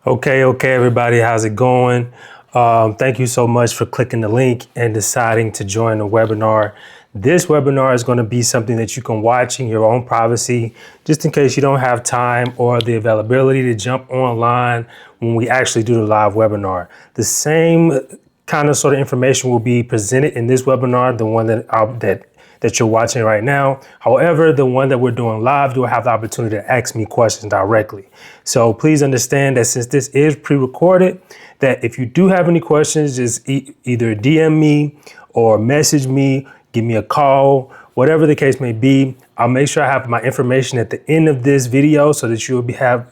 Okay, everybody, how's it going? Thank you so much for clicking the link and deciding to join the webinar. This webinar is going to be something that you can watch in your own privacy, just in case you don't have time or the availability to jump online when we actually do the live webinar. The same kind of sort of information will be presented in this webinar, the one that you're watching right now. However, the one that we're doing live, you'll have the opportunity to ask me questions directly. So please understand that since this is pre-recorded, that if you do have any questions, just either DM me or message me, give me a call, whatever the case may be. I'll make sure I have my information at the end of this video so that you'll be able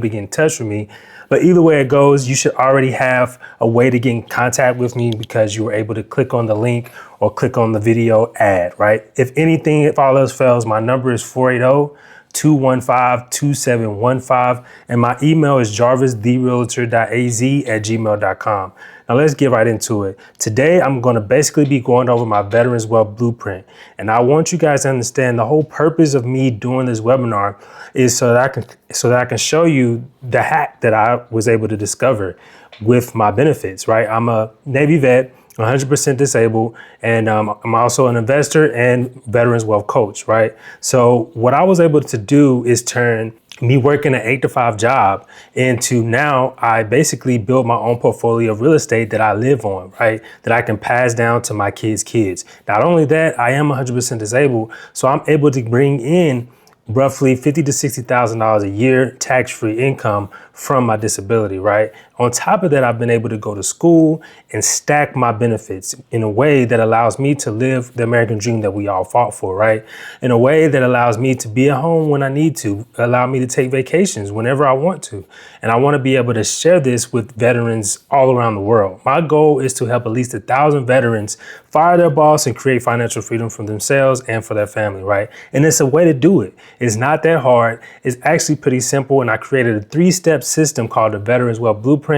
to get in touch with me. But either way it goes, you should already have a way to get in contact with me because you were able to click on the link or click on the video ad, right? If anything, if all else fails, my number is 480-215-2715 and my email is jarvistherealtor.az@gmail.com. Now let's get right into it. Today, I'm going to basically be going over my Veterans Wealth Blueprint. And I want you guys to understand the whole purpose of me doing this webinar is so that I can show you the hack that I was able to discover with my benefits, right? I'm a Navy vet, 100% disabled, and I'm also an investor and Veterans Wealth coach, right? So what I was able to do is turn me working an 8-to-5 job into now I basically build my own portfolio of real estate that I live on, right? That I can pass down to my kids. Not only that, I am 100% disabled, so I'm able to bring in roughly $50,000 to $60,000 a year tax-free income from my disability, right? On top of that, I've been able to go to school and stack my benefits in a way that allows me to live the American dream that we all fought for, right? In a way that allows me to be at home when I need to, allow me to take vacations whenever I want to. And I want to be able to share this with veterans all around the world. My goal is to help at least 1,000 veterans fire their boss and create financial freedom for themselves and for their family, right? And it's a way to do it. It's not that hard. It's actually pretty simple. And I created a 3-step system called the Veterans Wealth Blueprint.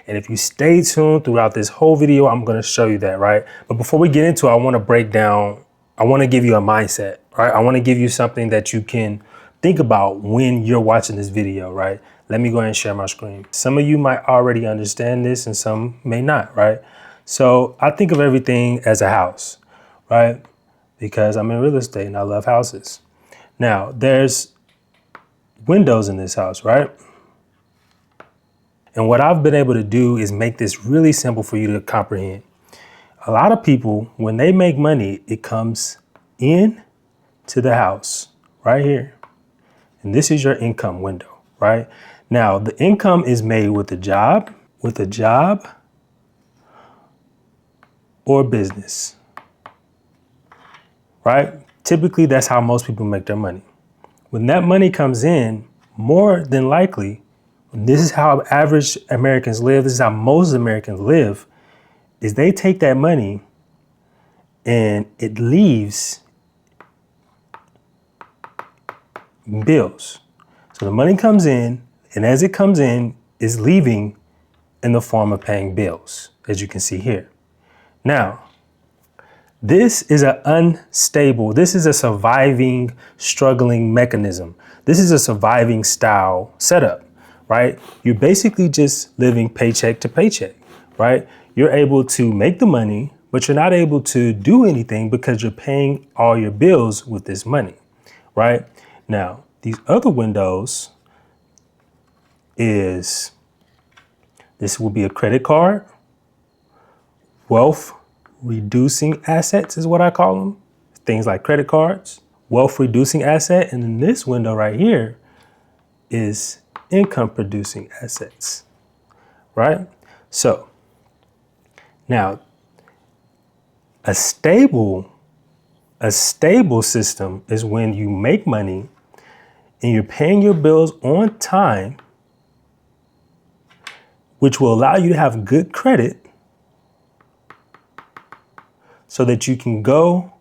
And if you stay tuned throughout this whole video, I'm going to show you that, right? But before we get into it, I want to give you a mindset, right? I want to give you something that you can think about when you're watching this video, right? Let me go ahead and share my screen. Some of you might already understand this and some may not, right? So I think of everything as a house, right? Because I'm in real estate and I love houses. Now, there's windows in this house, right? And what I've been able to do is make this really simple for you to comprehend. A lot of people, when they make money, it comes in to the house right here. And this is your income window, right? Now, the income is made with a job or business, right? Typically, that's how most people make their money. When that money comes in, more than likely, this is how average Americans live, this is how most Americans live, is they take that money and it leaves bills. So the money comes in, and as it comes in, is leaving in the form of paying bills, as you can see here. Now, this is a surviving, struggling mechanism. This is a surviving style setup, right? You're basically just living paycheck to paycheck, right? You're able to make the money, but you're not able to do anything because you're paying all your bills with this money, right? Now, these other windows this will be a credit card, wealth reducing assets is what I call them. Things like credit cards, wealth reducing asset. And then this window right here is income producing assets, right? So now a stable system is when you make money and you're paying your bills on time, which will allow you to have good credit so that you can go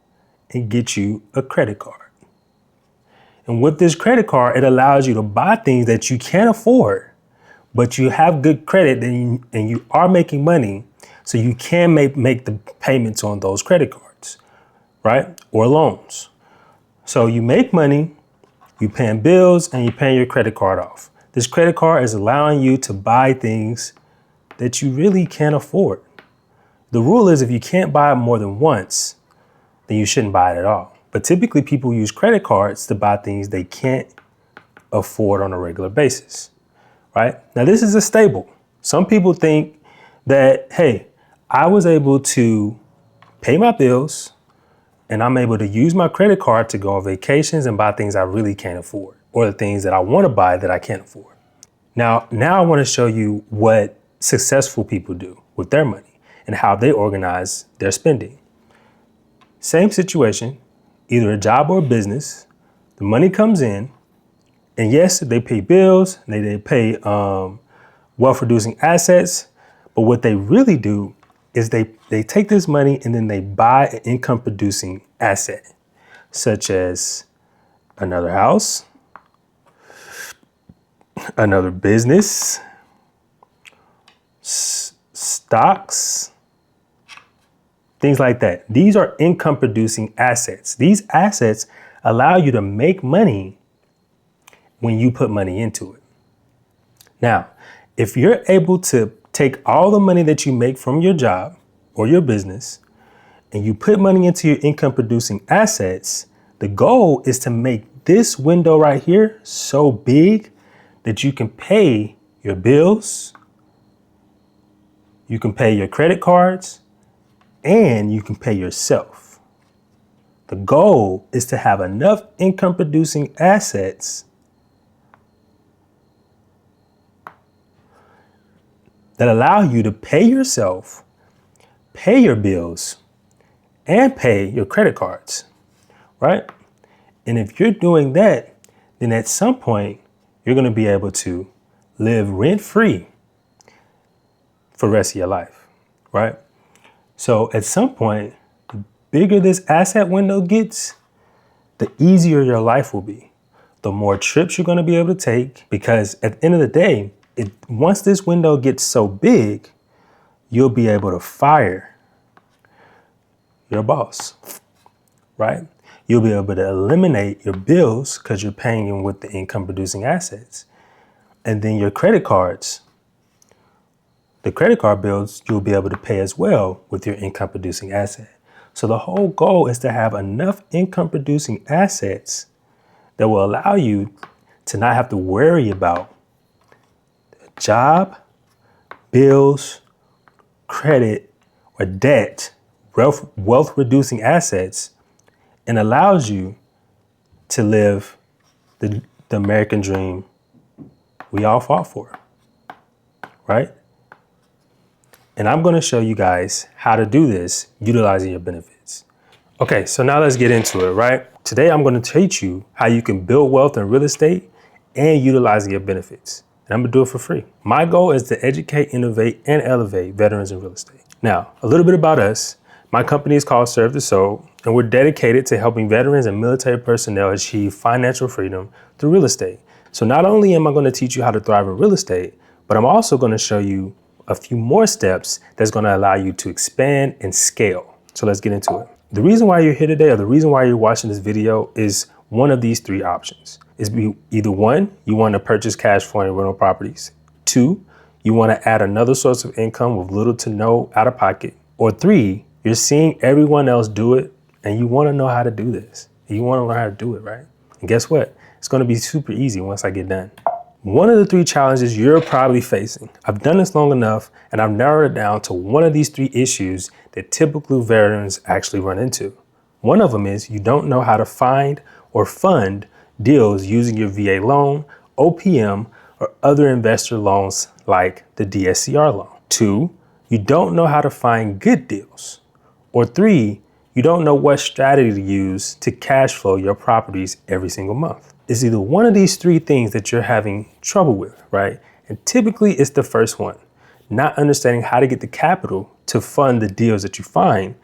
and get you a credit card. And with this credit card, it allows you to buy things that you can't afford, but you have good credit and you are making money, so you can make the payments on those credit cards, right? Or loans. So you make money, you're paying bills, and you're paying your credit card off. This credit card is allowing you to buy things that you really can't afford. The rule is if you can't buy it more than once, then you shouldn't buy it at all. But typically people use credit cards to buy things they can't afford on a regular basis, right? Now this is a stable. Some people think that, hey, I was able to pay my bills and I'm able to use my credit card to go on vacations and buy things I really can't afford, or the things that I want to buy that I can't afford. Now I want to show you what successful people do with their money and how they organize their spending. Same situation, either a job or a business, the money comes in, and yes, they pay bills, they pay wealth reducing assets, but what they really do is they take this money and then they buy an income producing asset, such as another house, another business, stocks, things like that. These are income producing assets. These assets allow you to make money when you put money into it. Now, if you're able to take all the money that you make from your job or your business and you put money into your income producing assets, the goal is to make this window right here so big that you can pay your bills, you can pay your credit cards, and you can pay yourself. The goal is to have enough income producing assets that allow you to pay yourself, pay your bills, and pay your credit cards, right? And if you're doing that, then at some point, you're going to be able to live rent-free for the rest of your life, right? So at some point, the bigger this asset window gets, the easier your life will be. The more trips you're going to be able to take, because at the end of the day, once this window gets so big, you'll be able to fire your boss, right? You'll be able to eliminate your bills because you're paying them with the income producing assets. And then your credit cards, the credit card bills, you'll be able to pay as well with your income producing asset. So the whole goal is to have enough income producing assets that will allow you to not have to worry about job, bills, credit, or debt, wealth reducing assets, and allows you to live the American dream we all fought for, right? And I'm going to show you guys how to do this utilizing your benefits. Okay, so now let's get into it, right? Today, I'm going to teach you how you can build wealth in real estate and utilizing your benefits. And I'm going to do it for free. My goal is to educate, innovate, and elevate veterans in real estate. Now, a little bit about us. My company is called Serve the Soul, and we're dedicated to helping veterans and military personnel achieve financial freedom through real estate. So not only am I going to teach you how to thrive in real estate, but I'm also going to show you a few more steps that's going to allow you to expand and scale. So let's get into it. The reason why you're here today, or the reason why you're watching this video, is one of these three options. Is either one, you want to purchase cash flowing rental properties. Two, you want to add another source of income with little to no out of pocket. Or three, you're seeing everyone else do it and you want to know how to do this. You want to learn how to do it, right? And guess what? It's going to be super easy once I get done. One of the three challenges you're probably facing, I've done this long enough and I've narrowed it down to one of these three issues that typical veterans actually run into. One of them is you don't know how to find or fund deals using your VA loan, OPM, or other investor loans like the DSCR loan. Two, you don't know how to find good deals. Or three, you don't know what strategy to use to cash flow your properties every single month. It's either one of these three things that you're having trouble with, right? And typically it's the first one, not understanding how to get the capital to fund the deals that you find.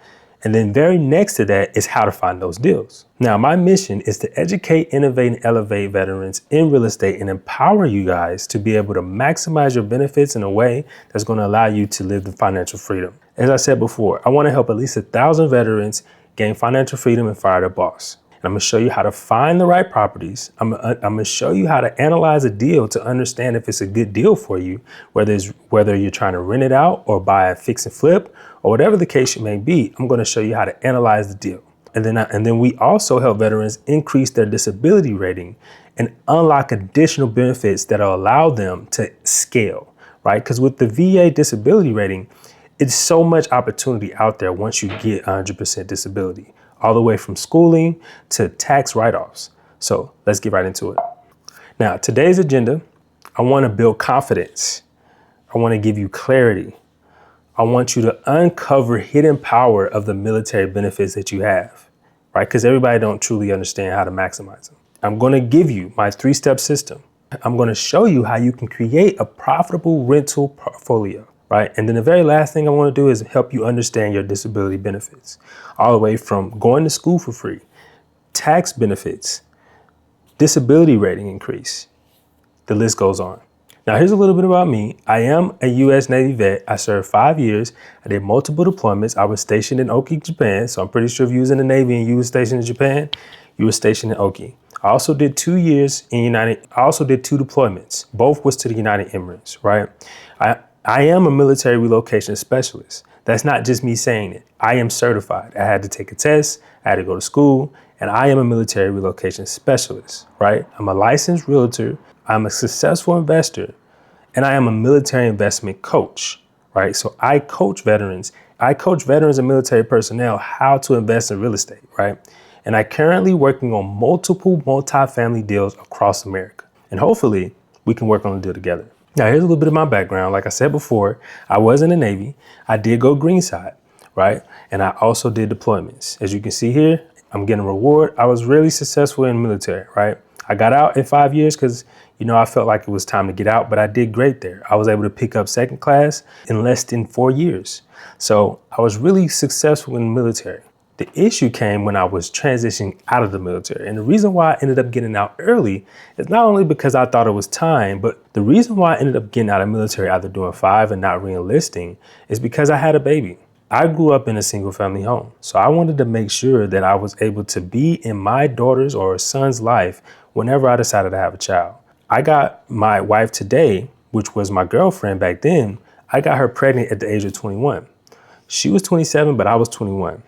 And then very next to that is how to find those deals. Now, my mission is to educate, innovate, and elevate veterans in real estate and empower you guys to be able to maximize your benefits in a way that's going to allow you to live the financial freedom. As I said before, I want to help at least 1,000 veterans gain financial freedom and fire their boss. And I'm gonna show you how to find the right properties. I'm gonna show you how to analyze a deal to understand if it's a good deal for you, whether you're trying to rent it out or buy a fix and flip or whatever the case may be. I'm gonna show you how to analyze the deal. And then we also help veterans increase their disability rating and unlock additional benefits that'll allow them to scale, right? Because with the VA disability rating, it's so much opportunity out there once you get 100% disability, all the way from schooling to tax write-offs. So let's get right into it. Now, today's agenda, I want to build confidence. I want to give you clarity. I want you to uncover hidden power of the military benefits that you have, right? Because everybody don't truly understand how to maximize them. I'm going to give you my 3-step system. I'm going to show you how you can create a profitable rental portfolio, right? And then the very last thing I want to do is help you understand your disability benefits, all the way from going to school for free, tax benefits, disability rating increase. The list goes on. Now, here's a little bit about me. I am a U.S. Navy vet. I served 5 years. I did multiple deployments. I was stationed in Oki, Japan. So I'm pretty sure if you was in the Navy and you were stationed in Japan, you were stationed in Oki. I also did 2 years I also did 2 deployments. Both was to the United Emirates, right? I am a military relocation specialist. That's not just me saying it. I am certified. I had to take a test. I had to go to school, and I am a military relocation specialist, right? I'm a licensed realtor. I'm a successful investor, and I am a military investment coach, right? So I coach veterans. I coach veterans and military personnel how to invest in real estate, right? And I'm currently working on multiple multifamily deals across America. And hopefully we can work on a deal together. Now, here's a little bit of my background. Like I said before, I was in the Navy. I did go greenside, right? And I also did deployments. As you can see here, I'm getting a reward. I was really successful in the military, right? I got out in 5 years because, I felt like it was time to get out, but I did great there. I was able to pick up second class in less than 4 years. So I was really successful in the military. The issue came when I was transitioning out of the military. And the reason why I ended up getting out early is not only because I thought it was time, but the reason why I ended up getting out of the military after doing 5 and not re-enlisting is because I had a baby. I grew up in a single family home. So I wanted to make sure that I was able to be in my daughter's or son's life whenever I decided to have a child. I got my wife today, which was my girlfriend back then. I got her pregnant at the age of 21. She was 27, but I was 21.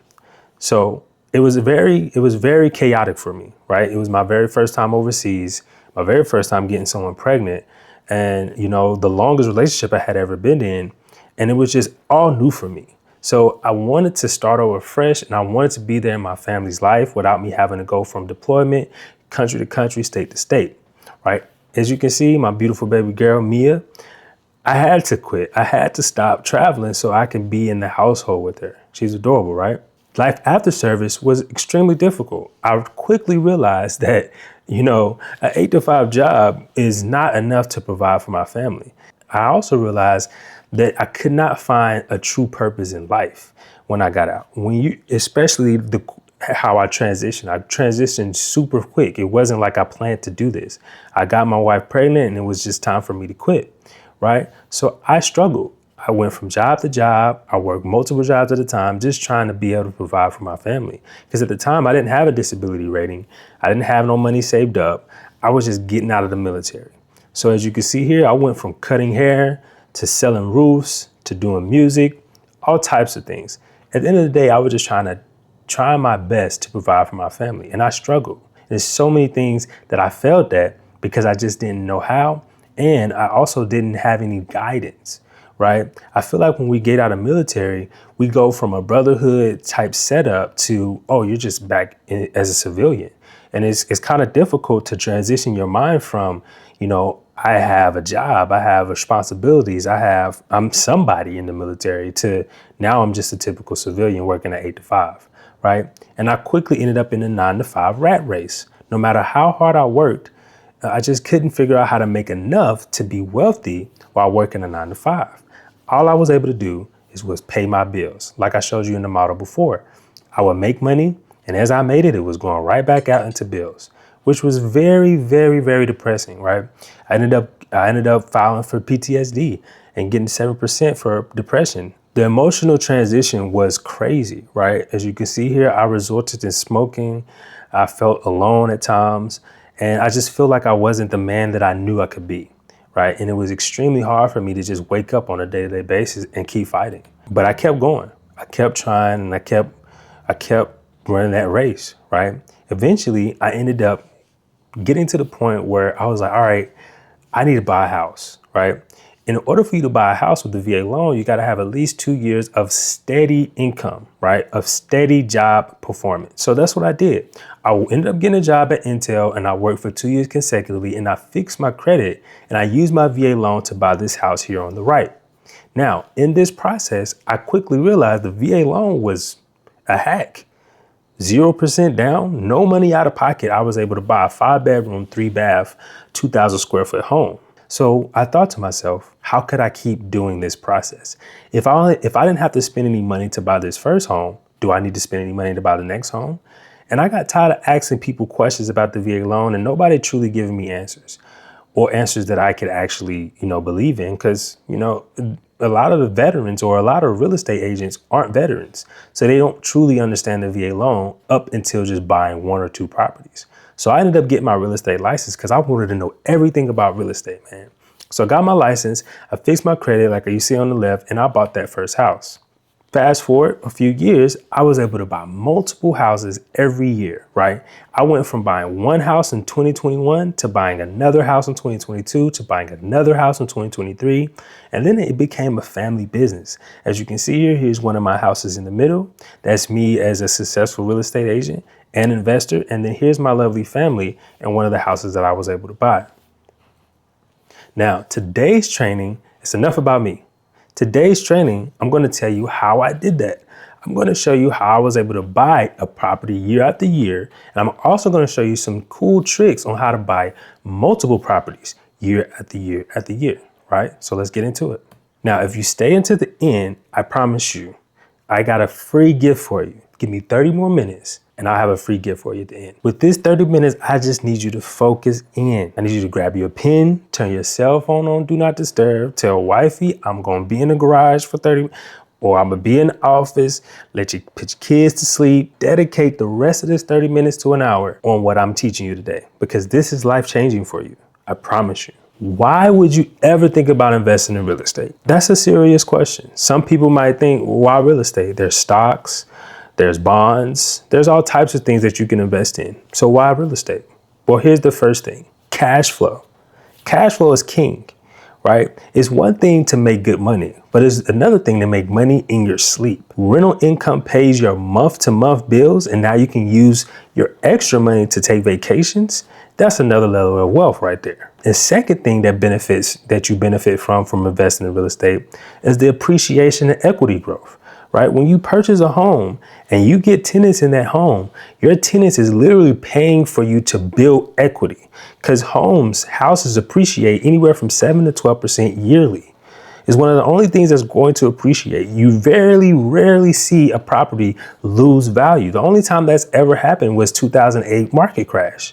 So it was very chaotic for me, right? It was my very first time overseas, my very first time getting someone pregnant, and the longest relationship I had ever been in, and it was just all new for me. So I wanted to start over fresh, and I wanted to be there in my family's life without me having to go from deployment, country to country, state to state, right? As you can see, my beautiful baby girl, Mia, I had to quit. I had to stop traveling so I can be in the household with her. She's adorable, right? Life after service was extremely difficult. I quickly realized that, an 8-to-5 job is not enough to provide for my family. I also realized that I could not find a true purpose in life when I got out. Especially how I transitioned super quick. It wasn't like I planned to do this. I got my wife pregnant and it was just time for me to quit, right? So I struggled. I went from job to job. I worked multiple jobs at a time, just trying to be able to provide for my family. Because at the time, I didn't have a disability rating. I didn't have no money saved up. I was just getting out of the military. So as you can see here, I went from cutting hair to selling roofs to doing music, all types of things. At the end of the day, I was just trying my best to provide for my family. And I struggled. There's so many things that I failed at because I just didn't know how. And I also didn't have any guidance. Right? I feel like when we get out of military, we go from a brotherhood type setup to, you're just back as a civilian. And it's kind of difficult to transition your mind from, I have a job, I have responsibilities, I'm somebody in the military to now I'm just a typical civilian working at 8 to 5, right? And I quickly ended up in a 9 to 5 rat race. No matter how hard I worked, I just couldn't figure out how to make enough to be wealthy while working a 9 to 5. All I was able to do was pay my bills. Like I showed you in the model before, I would make money. And as I made it, it was going right back out into bills, which was very, very, very depressing, right? I ended up filing for PTSD and getting 7% for depression. The emotional transition was crazy, right? As you can see here, I resorted to smoking. I felt alone at times, and I just feel like I wasn't the man that I knew I could be, right? And it was extremely hard for me to just wake up on a day-to-day basis and keep fighting. But I kept going. I kept trying, and I kept running that race, right? Eventually, I ended up getting to the point where I was like, all right, I need to buy a house, right? In order for you to buy a house with the VA loan, you got to have at least 2 years of steady income, right? Of steady job performance. So that's what I did. I ended up getting a job at Intel, and I worked for 2 years consecutively, and I fixed my credit, and I used my VA loan to buy this house here on the right. Now, in this process, I quickly realized the VA loan was a hack. 0% down, no money out of pocket. I was able to buy a 5-bedroom, 3-bath, 2,000 square foot home. So I thought to myself, how could I keep doing this process? If I didn't have to spend any money to buy this first home, do I need to spend any money to buy the next home? And I got tired of asking people questions about the VA loan and nobody truly giving me answers, or answers that I could actually, believe in. Because, a lot of the veterans or a lot of real estate agents aren't veterans. So they don't truly understand the VA loan up until just buying 1 or 2 properties. So I ended up getting my real estate license because I wanted to know everything about real estate, man. So I got my license, I fixed my credit like you see on the left, and I bought that first house. Fast forward a few years, I was able to buy multiple houses every year, right? I went from buying one house in 2021 to buying another house in 2022 to buying another house in 2023. And then it became a family business. As you can see here, here's one of my houses in the middle. That's me as a successful real estate agent and investor. And then here's my lovely family and one of the houses that I was able to buy. Now, today's training is enough about me. Today's training, I'm going to tell you how I did that. I'm going to show you how I was able to buy a property year after year. And I'm also going to show you some cool tricks on how to buy multiple properties year after year after year, right? So let's get into it. Now, if you stay until the end, I promise you, I got a free gift for you. Give me 30 more minutes and I'll have a free gift for you at the end. With this 30 minutes, I just need you to focus in. I need you to grab your pen, turn your cell phone on, do not disturb, tell wifey, I'm gonna be in the garage for 30 minutes, or I'm gonna be in the office, let you put your kids to sleep, dedicate the rest of this 30 minutes to an hour on what I'm teaching you today, because this is life-changing for you, I promise you. Why would you ever think about investing in real estate? That's a serious question. Some people might think, well, why real estate? There's stocks, there's bonds, there's all types of things that you can invest in. So why real estate? Well, here's the first thing, cash flow. Cash flow is king, right? It's one thing to make good money, but it's another thing to make money in your sleep. Rental income pays your month-to-month bills, and now you can use your extra money to take vacations. That's another level of wealth right there. The second thing that you benefit from investing in real estate is the appreciation and equity growth. Right? When you purchase a home and you get tenants in that home, your tenants is literally paying for you to build equity, because houses appreciate anywhere from 7 to 12% yearly. It's one of the only things that's going to appreciate. You very rarely see a property lose value. The only time that's ever happened was 2008 market crash.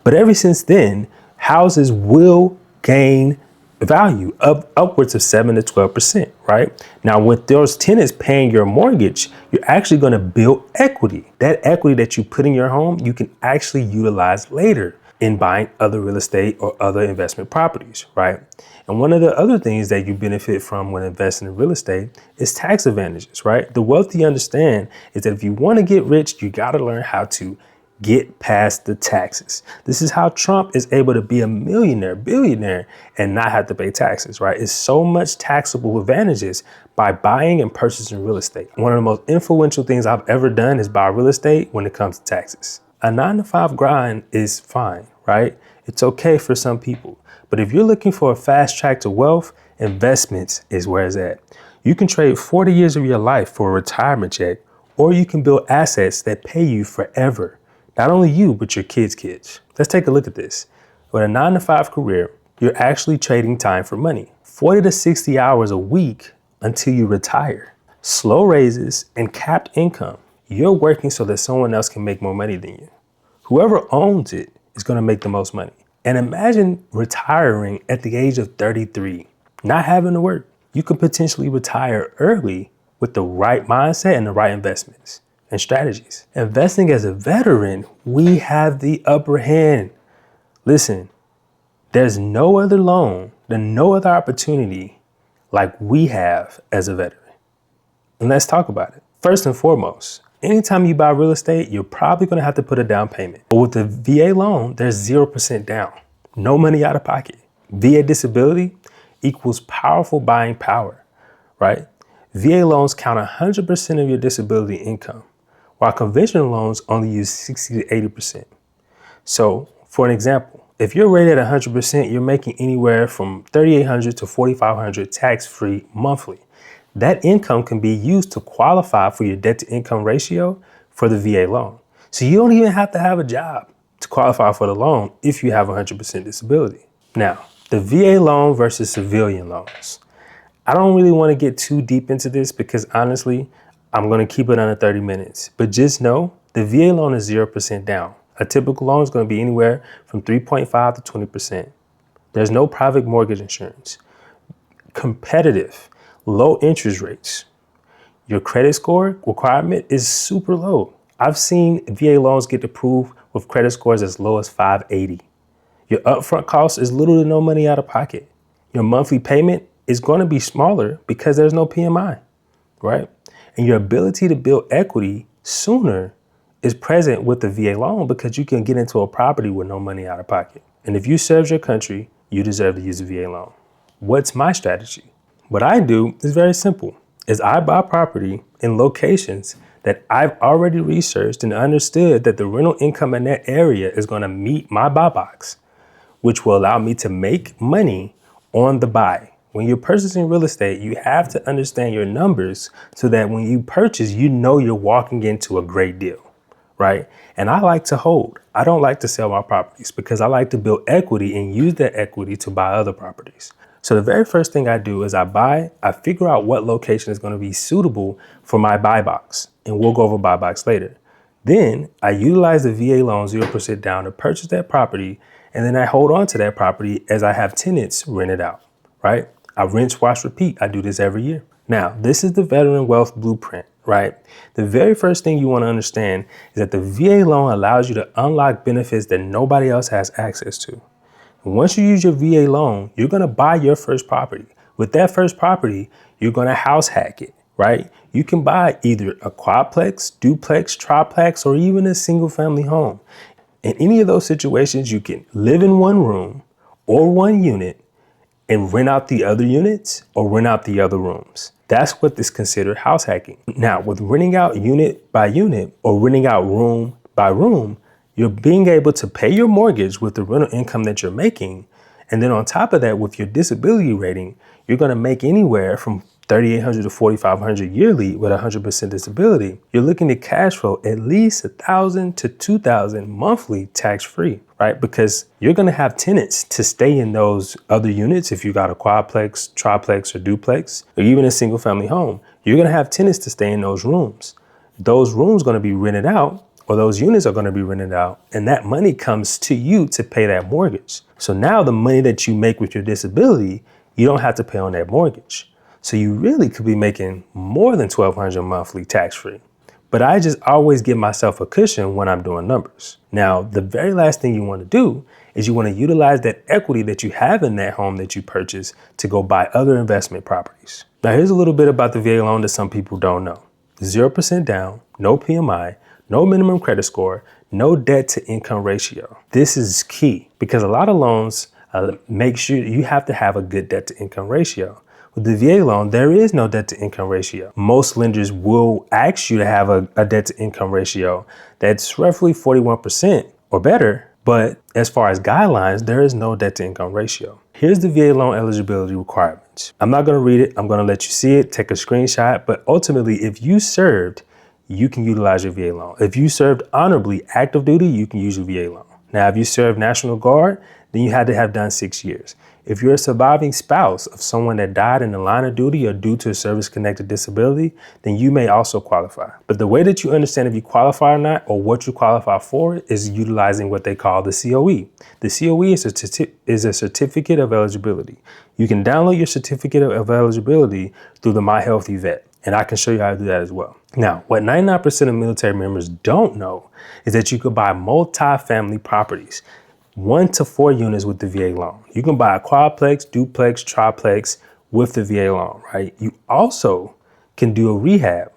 But ever since then, houses will gain value of upwards of 7 to 12%, right? Now, with those tenants paying your mortgage, you're actually going to build equity. That equity that you put in your home, you can actually utilize later in buying other real estate or other investment properties, right? And one of the other things that you benefit from when investing in real estate is tax advantages, right? The wealthy understand is that if you want to get rich, you got to learn how to get past the taxes. This is how Trump is able to be a millionaire, billionaire, and not have to pay taxes, right? It's so much taxable advantages by buying and purchasing real estate. One of the most influential things I've ever done is buy real estate when it comes to taxes. A 9-to-5 grind is fine, right? It's okay for some people. But if you're looking for a fast track to wealth, investments is where it's at. You can trade 40 years of your life for a retirement check, or you can build assets that pay you forever. Not only you, but your kids' kids. Let's take a look at this. With a 9-to-5 career, you're actually trading time for money. 40 to 60 hours a week until you retire. Slow raises and capped income. You're working so that someone else can make more money than you. Whoever owns it is going to make the most money. And imagine retiring at the age of 33, not having to work. You could potentially retire early with the right mindset and the right investments. and strategies. Investing as a veteran, we have the upper hand. Listen, there's no other loan, no other opportunity like we have as a veteran. And let's talk about it. First and foremost, anytime you buy real estate, you're probably going to have to put a down payment. But with the VA loan, there's 0% down. No money out of pocket. VA disability equals powerful buying power, right? VA loans count 100% of your disability income, while conventional loans only use 60 to 80%. So, for an example, if you're rated at 100%, you're making anywhere from $3,800 to $4,500 tax-free monthly. That income can be used to qualify for your debt to income ratio for the VA loan. So you don't even have to have a job to qualify for the loan if you have 100% disability. Now, the VA loan versus civilian loans. I don't really want to get too deep into this because honestly, I'm going to keep it under 30 minutes. But just know the VA loan is 0% down. A typical loan is going to be anywhere from 3.5 to 20%. There's no private mortgage insurance. Competitive, low interest rates. Your credit score requirement is super low. I've seen VA loans get approved with credit scores as low as 580. Your upfront cost is little to no money out of pocket. Your monthly payment is going to be smaller because there's no PMI, right? And your ability to build equity sooner is present with the VA loan because you can get into a property with no money out of pocket. And if you serve your country, you deserve to use a VA loan. What's my strategy? What I do is very simple, is I buy property in locations that I've already researched and understood that the rental income in that area is going to meet my buy box, which will allow me to make money on the buy. When you're purchasing real estate, you have to understand your numbers so that when you purchase, you know you're walking into a great deal, right? And I like to hold. I don't like to sell my properties because I like to build equity and use that equity to buy other properties. So the very first thing I do is I figure out what location is going to be suitable for my buy box. And we'll go over buy box later. Then I utilize the VA loan 0% down to purchase that property. And then I hold on to that property as I have tenants rent it out, right? I rinse, wash, repeat. I do this every year. Now, this is the veteran wealth blueprint, right? The very first thing you want to understand is that the VA loan allows you to unlock benefits that nobody else has access to. Once you use your VA loan, you're going to buy your first property. With that first property, you're going to house hack it, right? You can buy either a quadplex, duplex, triplex, or even a single family home. In any of those situations, you can live in one room or one unit and rent out the other units or rent out the other rooms. That's what is considered house hacking. Now, with renting out unit by unit or renting out room by room, you're being able to pay your mortgage with the rental income that you're making. And then on top of that, with your disability rating, you're going to make anywhere from $3,800 to $4,500 yearly with 100% disability. You're looking to cash flow at least $1,000 to $2,000 monthly tax-free, right? Because you're going to have tenants to stay in those other units. If you got a quadplex, triplex, or duplex, or even a single family home, you're going to have tenants to stay in those rooms. Those rooms are going to be rented out, or those units are going to be rented out, and that money comes to you to pay that mortgage. So now the money that you make with your disability, you don't have to pay on that mortgage. So you really could be making more than $1,200 monthly tax-free. But I just always give myself a cushion when I'm doing numbers. Now, the very last thing you want to do is you want to utilize that equity that you have in that home that you purchase to go buy other investment properties. Now, here's a little bit about the VA loan that some people don't know. 0% down, no PMI, no minimum credit score, no debt to income ratio. This is key because a lot of loans make sure you have to have a good debt to income ratio. With the VA loan, there is no debt to income ratio. Most lenders will ask you to have a debt to income ratio that's roughly 41% or better. But as far as guidelines, there is no debt to income ratio. Here's the VA loan eligibility requirements. I'm not going to read it. I'm going to let you see it, take a screenshot. But ultimately, if you served, you can utilize your VA loan. If you served honorably active duty, you can use your VA loan. Now, if you served National Guard, then you had to have done 6 years. If you're a surviving spouse of someone that died in the line of duty or due to a service-connected disability, then you may also qualify. But the way that you understand if you qualify or not, or what you qualify for, is utilizing what they call the COE. The COE is a certificate of eligibility. You can download your certificate of eligibility through the My Healthy Vet. And I can show you how to do that as well. Now, what 99% of military members don't know is that you could buy multi-family properties, 1 to 4 units with the VA loan. You can buy a quadplex, duplex, triplex with the VA loan, right? You also can do a rehab.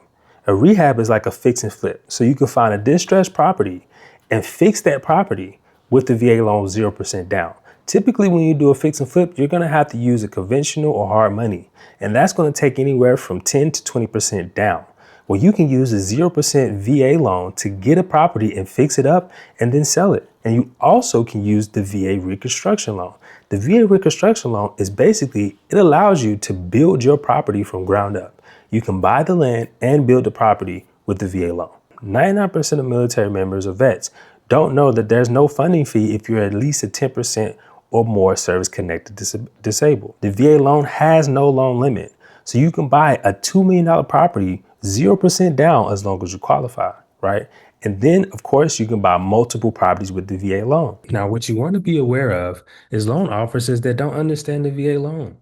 A rehab is like a fix and flip. So you can find a distressed property and fix that property with the VA loan 0% down. Typically, when you do a fix and flip, you're going to have to use a conventional or hard money, and that's going to take anywhere from 10 to 20% down. Well, you can use a 0% VA loan to get a property and fix it up and then sell it. And you also can use the VA reconstruction loan. The VA reconstruction loan is basically, it allows you to build your property from ground up. You can buy the land and build the property with the VA loan. 99% of military members or vets don't know that there's no funding fee if you're at least a 10% or more service connected disabled. The VA loan has no loan limit. So you can buy a $2 million property 0% down as long as you qualify, right? And then, of course, you can buy multiple properties with the VA loan. Now, what you want to be aware of is loan officers that don't understand the VA loan.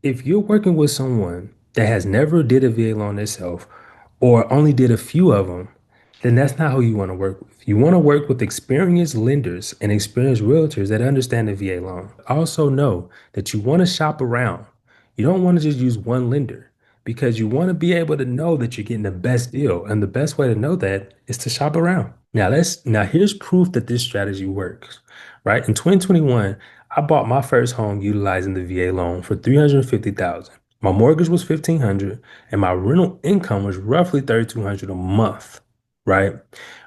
If you're working with someone that has never did a VA loan themselves or only did a few of them, then that's not who you want to work with. You want to work with experienced lenders and experienced realtors that understand the VA loan. Also know that you want to shop around. You don't want to just use one lender because you want to be able to know that you're getting the best deal. And the best way to know that is to shop around. Now here's proof that this strategy works, right? In 2021, I bought my first home utilizing the VA loan for $350,000. My mortgage was $1,500 and my rental income was roughly $3,200 a month, right?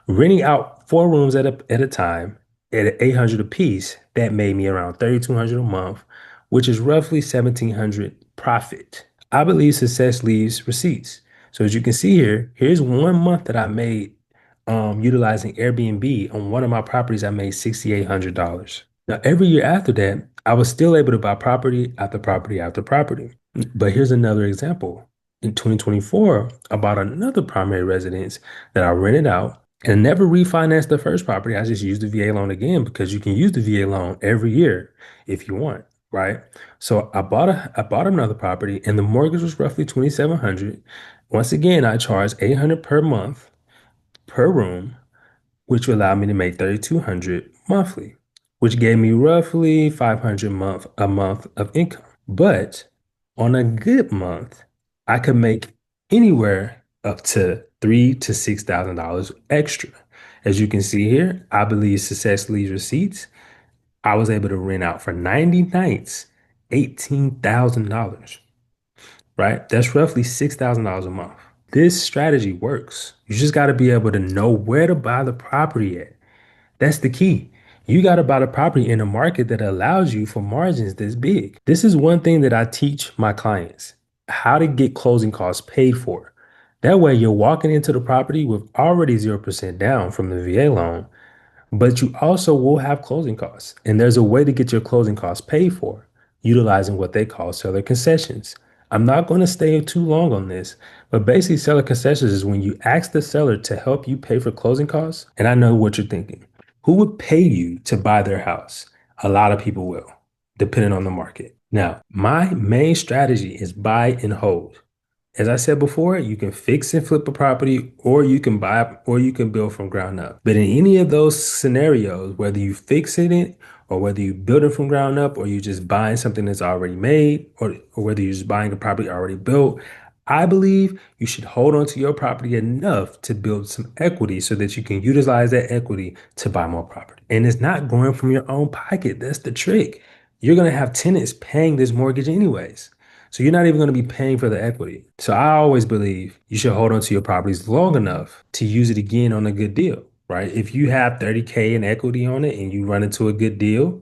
Renting out 4 rooms at a time at $800 a piece, that made me around $3,200 a month, which is roughly $1,700 profit. I believe success leaves receipts. So as you can see here, here's 1 month that I made utilizing Airbnb on one of my properties. I made $6,800. Now, every year after that, I was still able to buy property after property after property. But here's another example. In 2024, I bought another primary residence that I rented out and never refinanced the first property. I just used the VA loan again because you can use the VA loan every year if you want, right? So I bought another property and the mortgage was roughly $2,700. Once again, I charged $800 per month per room, which would allow me to make $3,200 monthly, which gave me roughly $500 a month of income. But on a good month, I could make anywhere up to $3,000 to $6,000 extra. As you can see here, I believe success leaves receipts. I was able to rent out for 90 nights, $18,000, right? That's roughly $6,000 a month. This strategy works. You just got to be able to know where to buy the property at. That's the key. You got to buy the property in a market that allows you for margins this big. This is one thing that I teach my clients, how to get closing costs paid for. That way you're walking into the property with already 0% down from the VA loan, but you also will have closing costs. And there's a way to get your closing costs paid for, utilizing what they call seller concessions. I'm not going to stay too long on this, but basically seller concessions is when you ask the seller to help you pay for closing costs. And I know what you're thinking. Who would pay you to buy their house? A lot of people will, depending on the market. Now, my main strategy is buy and hold. As I said before, you can fix and flip a property, or you can buy, or you can build from ground up. But in any of those scenarios, whether you fix it or whether you build it from ground up, or you just buying something that's already made, or whether you're just buying a property already built, I believe you should hold on to your property enough to build some equity so that you can utilize that equity to buy more property. And it's not going from your own pocket. That's the trick. You're going to have tenants paying this mortgage anyways. So you're not even going to be paying for the equity. So I always believe you should hold on to your properties long enough to use it again on a good deal, right? If you have 30K in equity on it and you run into a good deal,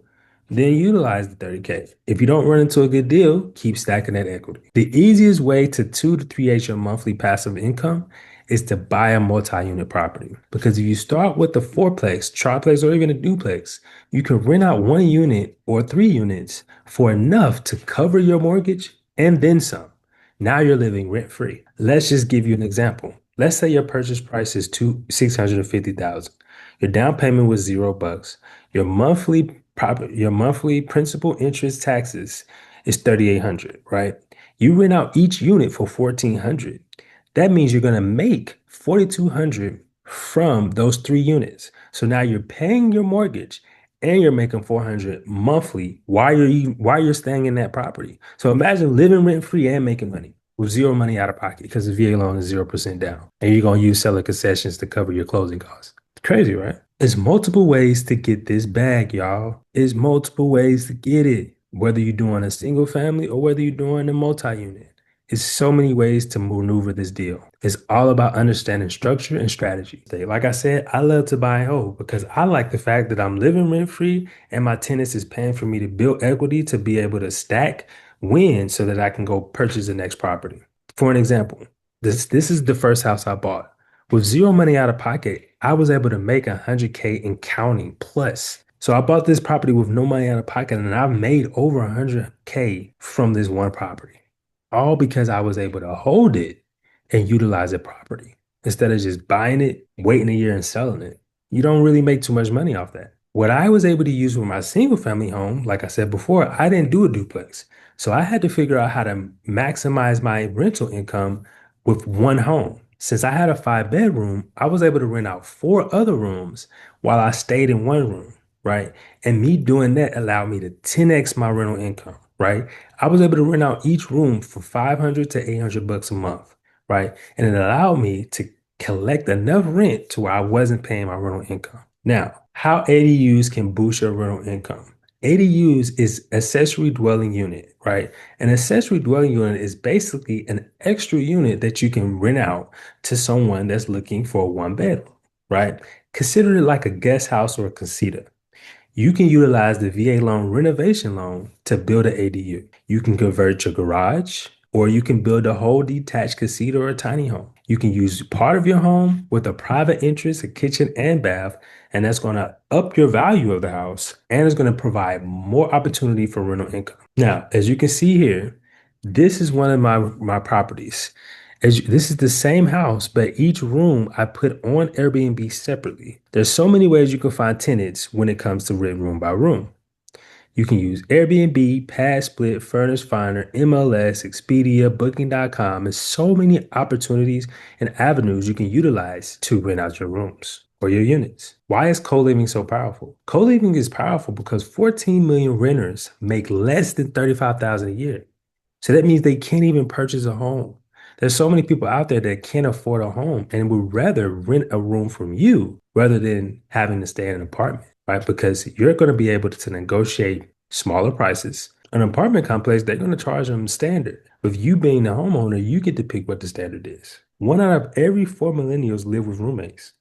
then utilize the 30K. If you don't run into a good deal, keep stacking that equity. The easiest way to 2 to 3x your monthly passive income is to buy a multi-unit property. Because if you start with the fourplex, triplex, or even a duplex, you can rent out 1 unit or 3 units for enough to cover your mortgage and then some. Now you're living rent free. Let's just give you an example. Let's say your purchase price is $650,000. Your down payment was $0. Your monthly principal, interest, taxes is $3,800, right? You rent out each unit for $1,400. That means you're going to make 4,200 from those 3 units. So now you're paying your mortgage and you're making 400 monthly while you're staying in that property. So imagine living rent free and making money with zero money out of pocket because the VA loan is 0% down. And you're going to use seller concessions to cover your closing costs. Crazy, right? There's multiple ways to get this bag, y'all. There's multiple ways to get it, whether you're doing a single family or whether you're doing a multi-unit. It's so many ways to maneuver this deal. It's all about understanding structure and strategy. Like I said, I love to buy and hold because I like the fact that I'm living rent free and my tenants is paying for me to build equity to be able to stack win so that I can go purchase the next property. For an example, this is the first house I bought. With zero money out of pocket, I was able to make 100K in counting plus. So I bought this property with no money out of pocket and I've made over 100K from this one property. All because I was able to hold it and utilize it properly instead of just buying it, waiting a year and selling it. You don't really make too much money off that. What I was able to use with my single family home, like I said before, I didn't do a duplex. So I had to figure out how to maximize my rental income with one home. Since I had a 5 bedroom, I was able to rent out 4 other rooms while I stayed in one room, right? And me doing that allowed me to 10x my rental income, right? I was able to rent out each room for 500 to 800 bucks a month, right? And it allowed me to collect enough rent to where I wasn't paying my rental income. Now, how ADUs can boost your rental income. ADUs is accessory dwelling unit, right? An accessory dwelling unit is basically an extra unit that you can rent out to someone that's looking for a 1 bedroom, right? Consider it like a guest house or a casita. You can utilize the VA loan renovation loan to build an ADU. You can convert your garage, or you can build a whole detached casita or a tiny home. You can use part of your home with a private entrance, a kitchen, and bath, and that's going to up your value of the house and it's going to provide more opportunity for rental income. Now, as you can see here, this is one of my properties. This is the same house, but each room I put on Airbnb separately. There's so many ways you can find tenants when it comes to rent room by room. You can use Airbnb, Pad Split, Furnish Finder, MLS, Expedia, Booking.com, and so many opportunities and avenues you can utilize to rent out your rooms or your units. Why is co-living so powerful? Co-living is powerful because 14 million renters make less than 35,000 a year. So that means they can't even purchase a home. There's so many people out there that can't afford a home and would rather rent a room from you rather than having to stay in an apartment, right? Because you're going to be able to negotiate smaller prices. An apartment complex, they're going to charge them standard. With you being the homeowner, you get to pick what the standard is. 1 out of every 4 millennials live with roommates.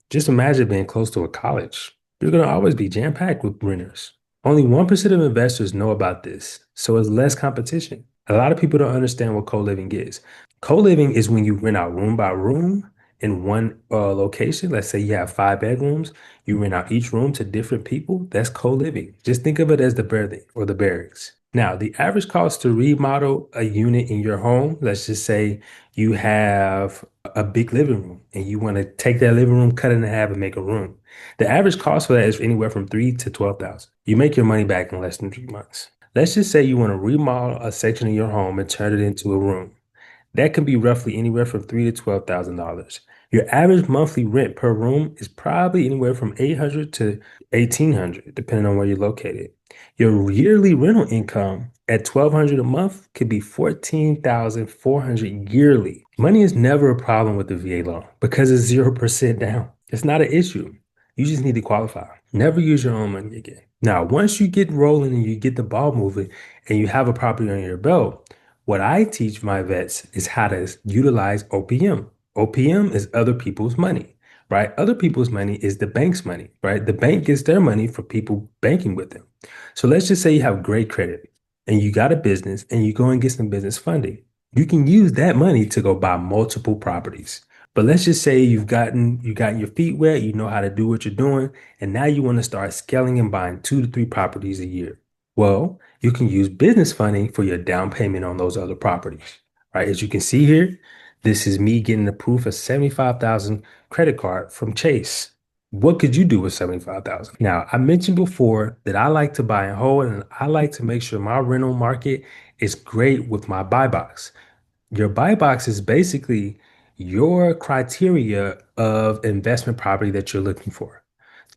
Just imagine being close to a college. You're going to always be jam-packed with renters. Only 1% of investors know about this, so it's less competition. A lot of people don't understand what co-living is. Co-living is when you rent out room by room in one location. Let's say you have 5 bedrooms, you rent out each room to different people. That's co-living. Just think of it as the building or the barracks. Now, the average cost to remodel a unit in your home, let's just say you have a big living room and you want to take that living room, cut it in half and make a room. The average cost for that is anywhere from 3 to 12,000. You make your money back in less than 3 months. Let's just say you want to remodel a section of your home and turn it into a room. That can be roughly anywhere from $3,000 to $12,000. Your average monthly rent per room is probably anywhere from 800 to 1,800, depending on where you're located. Your yearly rental income at 1,200 a month could be 14,400 yearly. Money is never a problem with the VA loan because it's 0% down. It's not an issue. You just need to qualify. Never use your own money again. Now, once you get rolling and you get the ball moving and you have a property on your belt, what I teach my vets is how to utilize OPM. OPM is other people's money, right? Other people's money is the bank's money, right? The bank gets their money for people banking with them. So let's just say you have great credit and you got a business and you go and get some business funding. You can use that money to go buy multiple properties. But let's just say you got your feet wet, you know how to do what you're doing, and now you want to start scaling and buying 2 to 3 properties a year. Well, you can use business funding for your down payment on those other properties, right? As you can see here, this is me getting approved for 75,000 credit card from Chase. What could you do with 75,000? Now, I mentioned before that I like to buy and hold, and I like to make sure my rental market is great with my buy box. Your buy box is basically your criteria of investment property that you're looking for.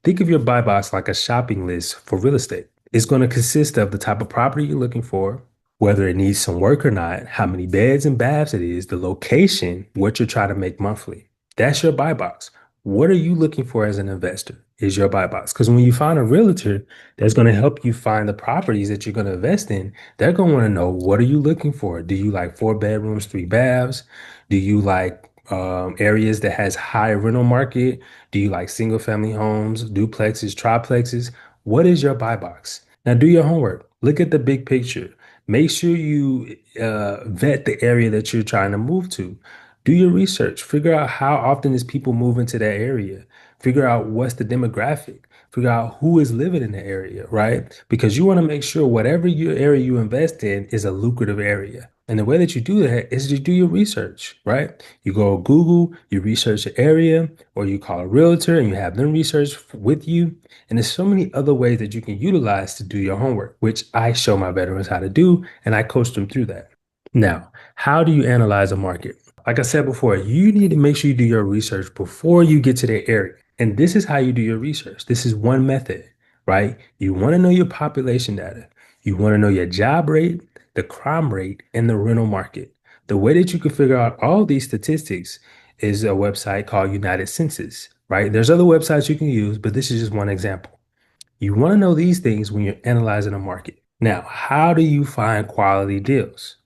Think of your buy box like a shopping list for real estate. It's going to consist of the type of property you're looking for, whether it needs some work or not, how many beds and baths it is, the location, what you're trying to make monthly. That's your buy box. What are you looking for as an investor? Is your buy box. Because when you find a realtor that's going to help you find the properties that you're going to invest in, they're going to want to know, what are you looking for? Do you like 4 bedrooms, 3 baths? Do you like areas that has high rental market? Do you like single family homes, duplexes, triplexes? What is your buy box? Now do your homework. Look at the big picture. Make sure you vet the area that you're trying to move to. Do your research. Figure out how often is people moving to that area. Figure out what's the demographic. Figure out who is living in the area, right? Because you want to make sure whatever your area you invest in is a lucrative area. And the way that you do that is to do your research, right? You go to Google, you research the area, or you call a realtor and you have them research with you. And there's so many other ways that you can utilize to do your homework, which I show my veterans how to do, and I coach them through that. Now, how do you analyze a market? Like I said before, you need to make sure you do your research before you get to the area. And this is how you do your research. This is one method, right? You want to know your population data. You want to know your job rate, the crime rate, and the rental market. The way that you can figure out all these statistics is a website called United Census, right? There's other websites you can use, but this is just one example. You want to know these things when you're analyzing a market. Now, how do you find quality deals?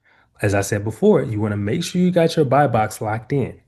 As I said before, you want to make sure you got your buy box locked in.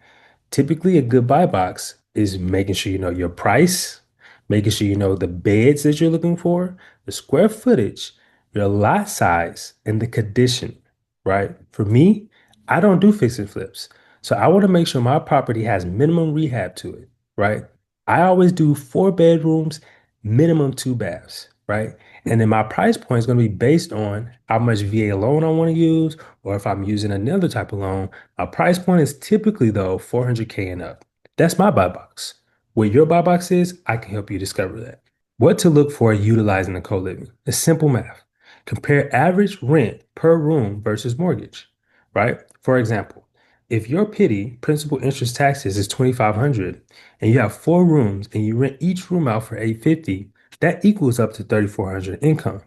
Typically, a good buy box is making sure you know your price, making sure you know the beds that you're looking for, the square footage, your lot size, and the condition, right? For me, I don't do fix and flips. So I want to make sure my property has minimum rehab to it, right? I always do 4 bedrooms, minimum 2 baths, right? And then my price point is going to be based on how much VA loan I want to use, or if I'm using another type of loan. My price point is typically though 400K and up. That's my buy box. What your buy box is, I can help you discover that. What to look for utilizing the co-living? It's simple math. Compare average rent per room versus mortgage, right? For example, if your pity principal interest taxes is 2,500 and you have 4 rooms and you rent each room out for 850, that equals up to 3,400 income,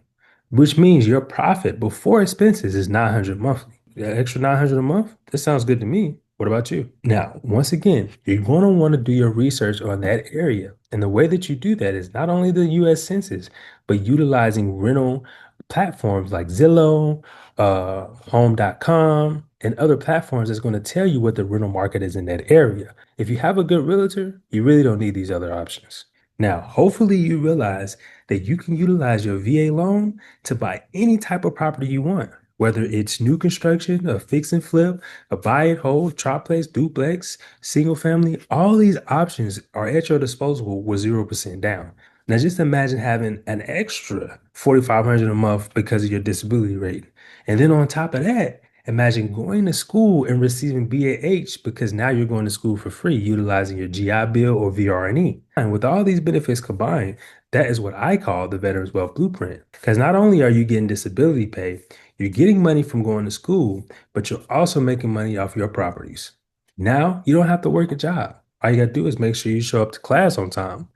which means your profit before expenses is 900 monthly. That extra 900 a month, that sounds good to me. What about you? Now, once again, you're going to want to do your research on that area. And the way that you do that is not only the US Census, but utilizing rental platforms like Zillow, Home.com, and other platforms that's going to tell you what the rental market is in that area. If you have a good realtor, you really don't need these other options. Now, hopefully you realize that you can utilize your VA loan to buy any type of property you want, whether it's new construction, a fix and flip, a buy and hold, triplex, duplex, single family. All these options are at your disposal with 0% down. Now, just imagine having an extra 4,500 a month because of your disability rate. And then on top of that, imagine going to school and receiving BAH because now you're going to school for free, utilizing your GI Bill or VRNE. And with all these benefits combined, that is what I call the Veterans Wealth Blueprint. Because not only are you getting disability pay, you're getting money from going to school, but you're also making money off your properties. Now you don't have to work a job. All you got to do is make sure you show up to class on time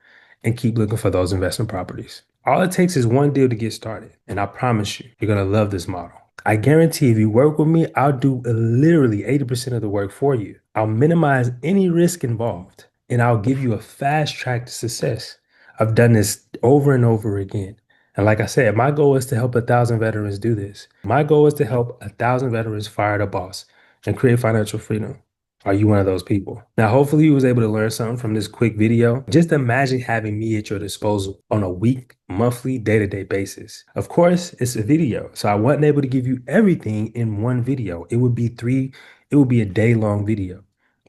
and keep looking for those investment properties. All it takes is one deal to get started. And I promise you, you're going to love this model. I guarantee if you work with me, I'll do literally 80% of the work for you. I'll minimize any risk involved and I'll give you a fast track to success. I've done this over and over again. And like I said, my goal is to help 1,000 veterans do this. My goal is to help 1,000 veterans fire the boss and create financial freedom. Are you one of those people? Now, hopefully you was able to learn something from this quick video. Just imagine having me at your disposal on a week, monthly, day-to-day basis. Of course, it's a video, so I wasn't able to give you everything in one video. It would be a day-long video.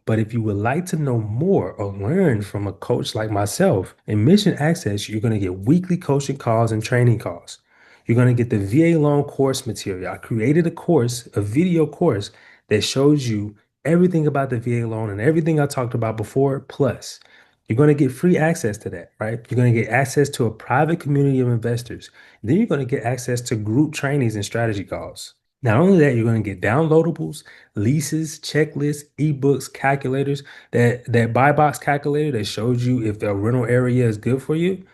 But if you would like to know more or learn from a coach like myself, in Mission Access, you're going to get weekly coaching calls and training calls. You're going to get the VA loan course material. I created a course, a video course that shows you everything about the VA loan and everything I talked about before. Plus, you're going to get free access to that, right? You're going to get access to a private community of investors. Then you're going to get access to group trainings and strategy calls. Not only that, you're going to get downloadables, leases, checklists, ebooks, calculators, that buy box calculator that shows you if a rental area is good for you.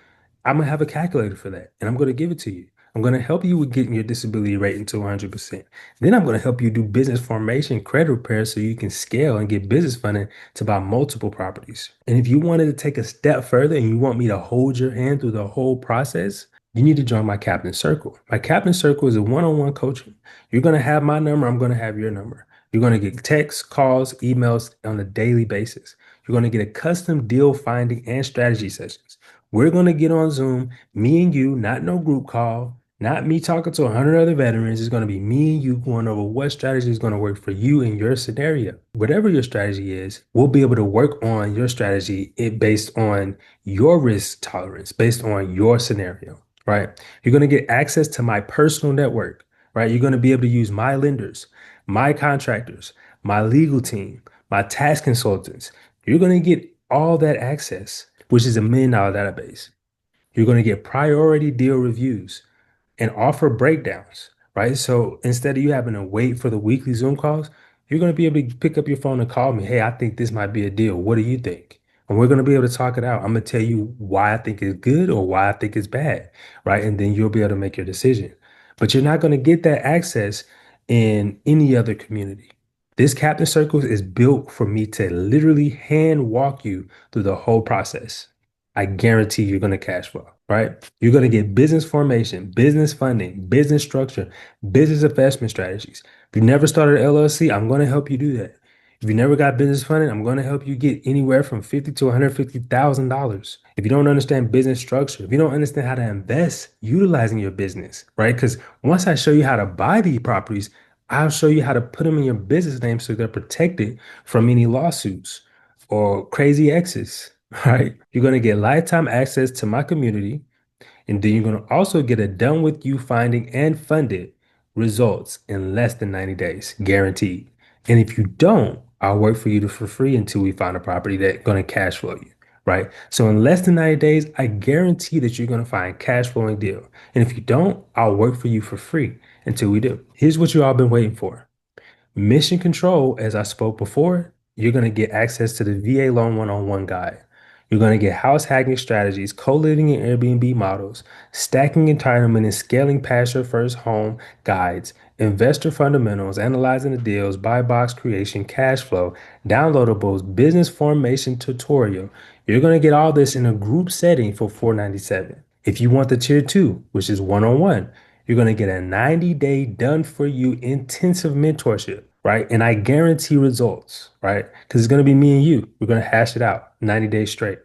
I'm gonna have a calculator for that, and I'm gonna give it to you. I'm gonna help you with getting your disability rating to 100%. Then I'm gonna help you do business formation, credit repair, so you can scale and get business funding to buy multiple properties. And if you wanted to take a step further and you want me to hold your hand through the whole process, you need to join my Captain Circle. My Captain Circle is a one-on-one coaching. You're gonna have my number. I'm gonna have your number. You're gonna get texts, calls, emails on a daily basis. You're gonna get a custom deal finding and strategy sessions. We're going to get on Zoom, me and you, not no group call, not me talking to 100 other veterans. It's going to be me and you going over what strategy is going to work for you in your scenario. Whatever your strategy is, we'll be able to work on your strategy based on your risk tolerance, based on your scenario, right? You're going to get access to my personal network, right? You're going to be able to use my lenders, my contractors, my legal team, my tax consultants. You're going to get all that access, which is $1 million database. You're going to get priority deal reviews and offer breakdowns, right? So instead of you having to wait for the weekly Zoom calls, you're going to be able to pick up your phone and call me. Hey, I think this might be a deal. What do you think? And we're going to be able to talk it out. I'm going to tell you why I think it's good or why I think it's bad, right? And then you'll be able to make your decision. But you're not going to get that access in any other community. This Captain Circles is built for me to literally hand walk you through the whole process. I guarantee you're going to cash flow, right? You're going to get business formation, business funding, business structure, business investment strategies. If you never started an LLC, I'm going to help you do that. If you never got business funding, I'm going to help you get anywhere from $50 to $150,000. If you don't understand business structure, if you don't understand how to invest utilizing your business, right? Because once I show you how to buy these properties, I'll show you how to put them in your business name so they're protected from any lawsuits or crazy exes, right? You're going to get lifetime access to my community. And then you're going to also get a done with you finding and funded results in less than 90 days, guaranteed. And if you don't, I'll work for you for free until we find a property that's going to cash flow you, right? So in less than 90 days, I guarantee that you're going to find cash flowing deal. And if you don't, I'll work for you for free until we do. Here's what you all been waiting for. Mission Control, as I spoke before, you're going to get access to the VA Loan One-on-One guide. You're going to get house hacking strategies, co-living and Airbnb models, stacking entitlement and scaling past your first home guides, investor fundamentals, analyzing the deals, buy box creation, cash flow, downloadables, business formation tutorial. You're going to get all this in a group setting for $497. If you want the tier two, which is one-on-one, you're going to get a 90-day done for you intensive mentorship, right? And I guarantee results, right? Because it's going to be me and you. We're going to hash it out 90 days straight.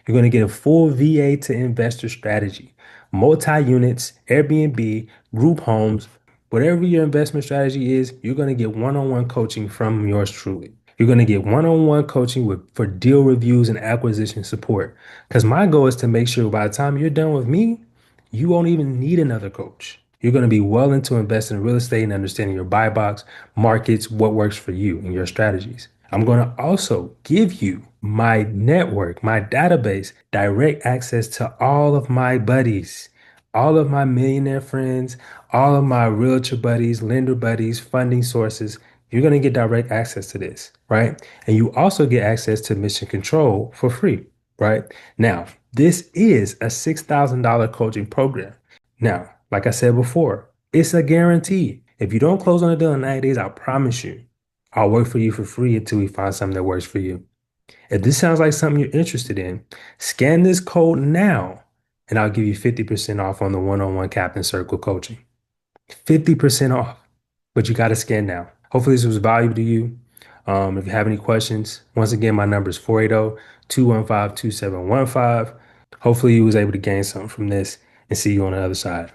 You're going to get a full VA to investor strategy, multi-units, Airbnb, group homes, whatever your investment strategy is, you're going to get one-on-one coaching from yours truly. You're going to get one-on-one coaching for deal reviews and acquisition support. Because my goal is to make sure by the time you're done with me, you won't even need another coach. You're going to be well into investing in real estate and understanding your buy box, markets, what works for you and your strategies. I'm going to also give you my network, my database, direct access to all of my buddies, all of my millionaire friends, all of my realtor buddies, lender buddies, funding sources. You're going to get direct access to this, right? And you also get access to Mission Control for free, right? Now, this is a $6,000 coaching program. Now, like I said before, it's a guarantee. If you don't close on a deal in 90 days, I promise you, I'll work for you for free until we find something that works for you. If this sounds like something you're interested in, scan this code now and I'll give you 50% off on the one-on-one Captain Circle coaching. 50% off, but you got to scan now. Hopefully this was valuable to you. If you have any questions, once again, my number is 480-215-2715. Hopefully you was able to gain something from this and see you on the other side.